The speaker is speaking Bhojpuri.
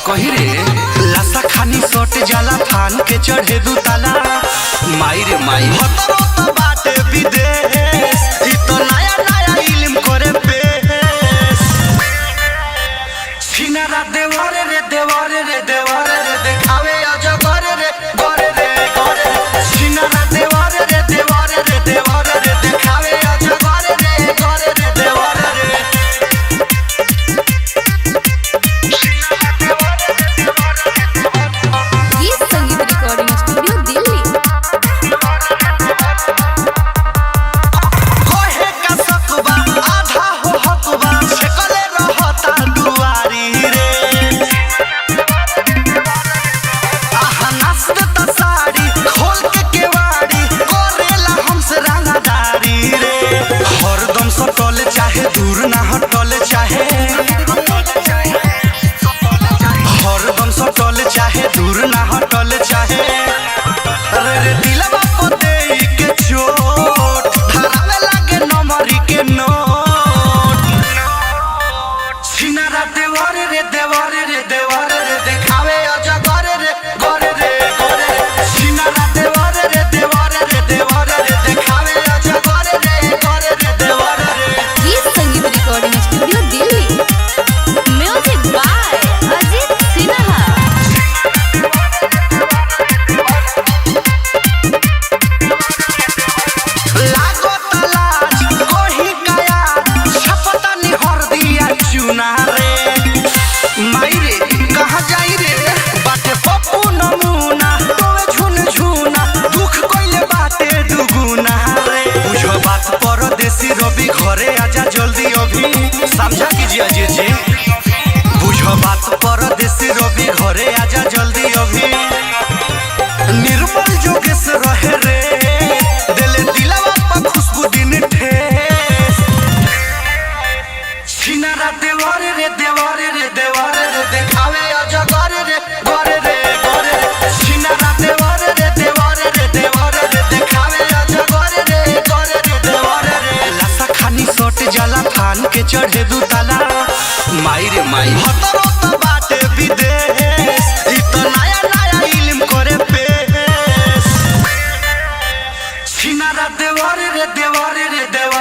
कही रे लासा खानी सट जाला फान के चढ़े दू ताला माई रे माई हतरो त बाटे विदेश ई तो नया नया इल्म करे पेश सिनारा देवारे रे देवारे रे देवारे रे देखावे अजगर रे गरे रे गरे सिनारा देवारे रे देवारे रे देवारे रे देखावे अजगर रे गरे रे देवारे रे चाहे दूर ना हटल चाहे हरदम सटल चाहे दूर ना हटल चाहे रे रे दिलवा को देई के चोट धरावे लागे नमरी के नोट सिनारा देवारे रे देवारे रे देवारे रे देखावे अजगर रे गरे रे गरे सिनारा देवारे रे देवारे रे देवारे रे देखावे अजगर रे गरे रे देवारे रे recording studio Delhi music by Ajit Sinha लागो तलाज कोही काया छपता नि हर दिया चुना रे माई रे कहां जाई रे बाटे पप्पू नमूना तोवे झुन झुना दुख कइले बाटे दुगुना रे बुझो बात परदेसी रवि घरे आजा जल्दी अभी समझा कीजिए अजीत जी बुझो बात परदेसी रवि घरे आजा जल्दी अभी निर्मल जोगेश रहे रे दिले दिलवा पर खुशबू दिन ठेस सिनारा देवारे रे देवारे रे देवारे रे देखावे अजगर रे गरे रे गरे सिनारा देवारे रे देवारे रे देवारे रे देखावे अजगर रे गरे रे देवारे रे लासा खानी सट जाला फान के चढ़े दू ताला माई रे माई हतरो त बाटे विदेश ई तो नया नया इल्म करे पेश सिनारा देवारे रे देवारे रे देवारे